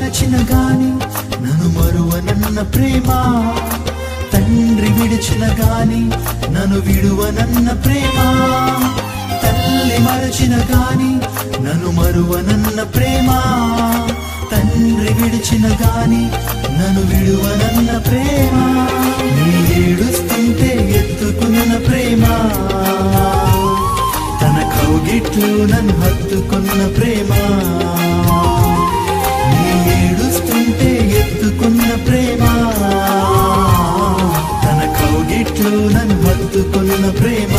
మరచిన గాని నన్ను మరువనన్న ప్రేమ, తండ్రి విడిచిన గాని నన్ను విడువనన్న ప్రేమ, తల్లి మరచిన గాని నన్ను మరువనన్న ప్రేమ, తండ్రి విడిచిన గాని నన్ను విడువనన్న ప్రేమ, నీ ఏడుస్తుంటే ఎత్తుకున్న ప్రేమ, తన కౌగిట్లు నన్ను హత్తుకున్న ప్రేమ, నీ ఏడుస్తుంటే ఎత్తుకున్న ప్రేమ, తన కౌగిట్లు నన్ను హత్తుకున్న ప్రేమ.